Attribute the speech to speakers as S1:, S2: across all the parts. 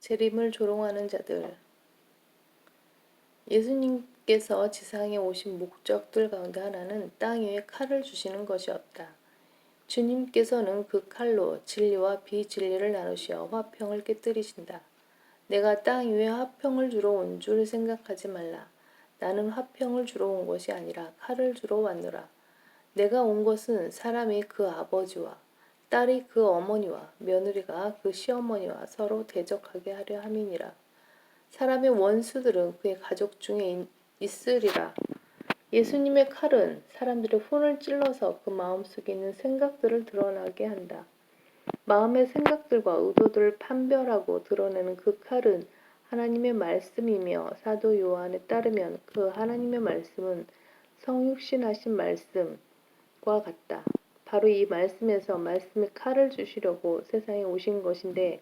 S1: 재림을 조롱하는 자들. 예수님께서 지상에 오신 목적들 가운데 하나는 땅 위에 칼을 주시는 것이었다. 주님께서는 그 칼로 진리와 비진리를 나누시어 화평을 깨뜨리신다. 내가 땅 위에 화평을 주러 온 줄 생각하지 말라. 나는 화평을 주러 온 것이 아니라 칼을 주러 왔노라. 내가 온 것은 사람이 그 아버지와 딸이 그 어머니와 며느리가 그 시어머니와 서로 대적하게 하려 함이니라. 사람의 원수들은 그의 가족 중에 있으리라. 예수님의 칼은 사람들의 혼을 찔러서 그 마음속에 있는 생각들을 드러나게 한다. 마음의 생각들과 의도들을 판별하고 드러내는 그 칼은 하나님의 말씀이며 사도 요한에 따르면 그 하나님의 말씀은 성육신하신 말씀과 같다. 바로 이 말씀에서 말씀의 칼을 주시려고 세상에 오신 것인데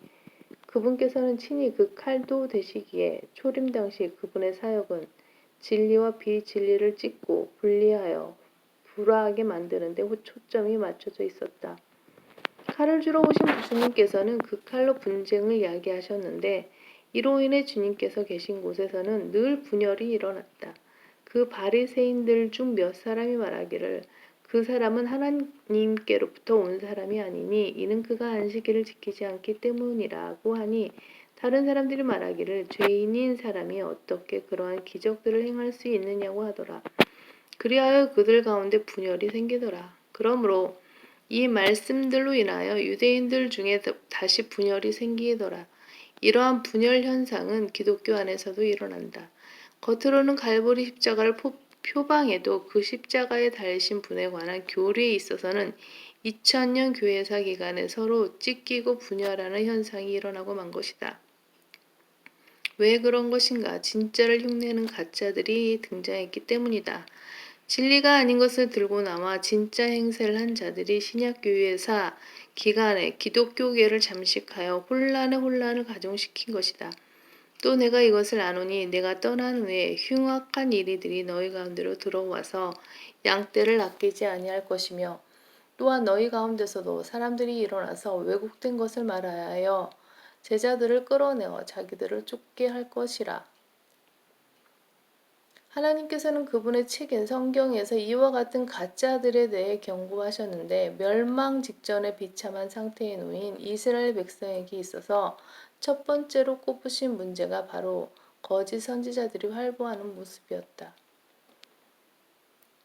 S1: 그분께서는 친히 그 칼도 되시기에 초림 당시 그분의 사역은 진리와 비진리를 찢고 분리하여 불화하게 만드는 데 초점이 맞춰져 있었다. 칼을 주러 오신 주님께서는 그 칼로 분쟁을 야기하셨는데 이로 인해 주님께서 계신 곳에서는 늘 분열이 일어났다. 그 바리새인들 중 몇 사람이 말하기를 그 사람은 하나님께로부터 온 사람이 아니니 이는 그가 안식일을 지키지 않기 때문이라고 하니 다른 사람들이 말하기를 죄인인 사람이 어떻게 그러한 기적들을 행할 수 있느냐고 하더라. 그리하여 그들 가운데 분열이 생기더라. 그러므로 이 말씀들로 인하여 유대인들 중에 다시 분열이 생기더라. 이러한 분열 현상은 기독교 안에서도 일어난다. 겉으로는 갈보리 십자가를 표방해도 그 십자가에 달리신 분에 관한 교리에 있어서는 2000년 교회사 기간에 서로 찢기고 분열하는 현상이 일어나고 만 것이다. 왜 그런 것인가? 진짜를 흉내내는 가짜들이 등장했기 때문이다. 진리가 아닌 것을 들고 나와 진짜 행세를 한 자들이 신약교회사 기간에 기독교계를 잠식하여 혼란을 가중시킨 것이다. 또 내가 이것을 아노니 내가 떠난 후에 흉악한 이리들이 너희 가운데로 들어와서 양떼를 아끼지 아니할 것이며 또한 너희 가운데서도 사람들이 일어나서 왜곡된 것을 말하여 제자들을 끌어내어 자기들을 쫓게 할 것이라. 하나님께서는 그분의 책인 성경에서 이와 같은 가짜들에 대해 경고하셨는데 멸망 직전에 비참한 상태에 놓인 이스라엘 백성에게 있어서 첫 번째로 꼽으신 문제가 바로 거짓 선지자들이 활보하는 모습이었다.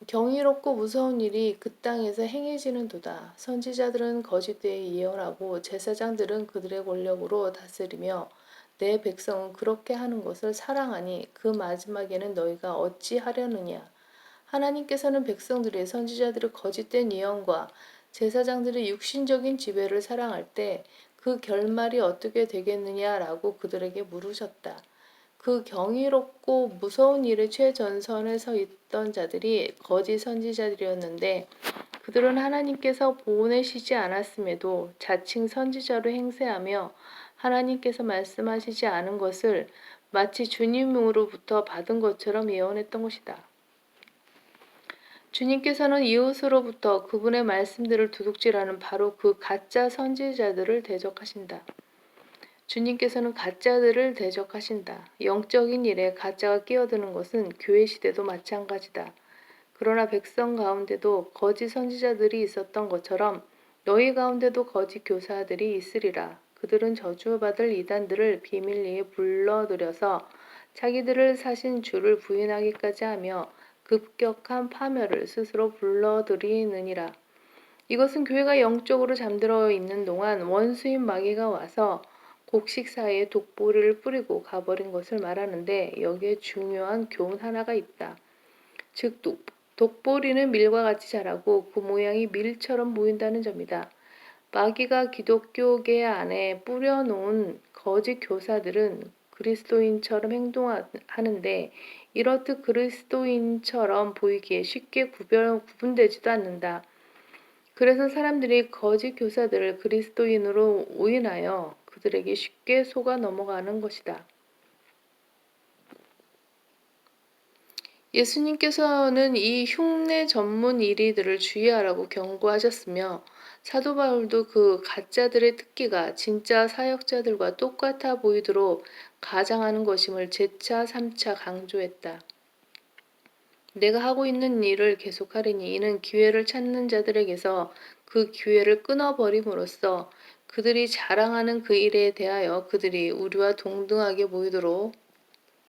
S1: 경이롭고 무서운 일이 그 땅에서 행해지는도다. 선지자들은 거짓되이 예언하고 제사장들은 그들의 권력으로 다스리며 내 백성은 그렇게 하는 것을 사랑하니 그 마지막에는 너희가 어찌 하려느냐. 하나님께서는 백성들의 선지자들의 거짓된 예언과 제사장들의 육신적인 지배를 사랑할 때 그 결말이 어떻게 되겠느냐라고 그들에게 물으셨다. 그 경이롭고 무서운 일의 최전선에 서 있던 자들이 거짓 선지자들이었는데 그들은 하나님께서 보내시지 않았음에도 자칭 선지자로 행세하며 하나님께서 말씀하시지 않은 것을 마치 주님으로부터 받은 것처럼 예언했던 것이다. 주님께서는 이웃으로부터 그분의 말씀들을 도둑질하는 바로 그 가짜 선지자들을 대적하신다. 주님께서는 가짜들을 대적하신다. 영적인 일에 가짜가 끼어드는 것은 교회 시대도 마찬가지다. 그러나 백성 가운데도 거짓 선지자들이 있었던 것처럼 너희 가운데도 거짓 교사들이 있으리라. 그들은 저주받을 이단들을 비밀리에 불러들여서 자기들을 사신 주를 부인하기까지 하며 급격한 파멸을 스스로 불러들이느니라. 이것은 교회가 영적으로 잠들어 있는 동안 원수인 마귀가 와서 곡식 사이에 독보리를 뿌리고 가버린 것을 말하는데 여기에 중요한 교훈 하나가 있다. 즉 독보리는 밀과 같이 자라고 그 모양이 밀처럼 보인다는 점이다. 마귀가 기독교계 안에 뿌려놓은 거짓 교사들은 그리스도인처럼 행동하는데 이렇듯 그리스도인처럼 보이기에 쉽게 구분되지도 않는다. 그래서 사람들이 거짓 교사들을 그리스도인으로 오인하여 그들에게 쉽게 속아 넘어가는 것이다. 예수님께서는 이 흉내 전문 이리들을 주의하라고 경고하셨으며 사도 바울도 그 가짜들의 특기가 진짜 사역자들과 똑같아 보이도록 가장하는 것임을 재차 3차 강조했다. 내가 하고 있는 일을 계속하리니 이는 기회를 찾는 자들에게서 그 기회를 끊어버림으로써 그들이 자랑하는 그 일에 대하여 그들이 우리와 동등하게 보이도록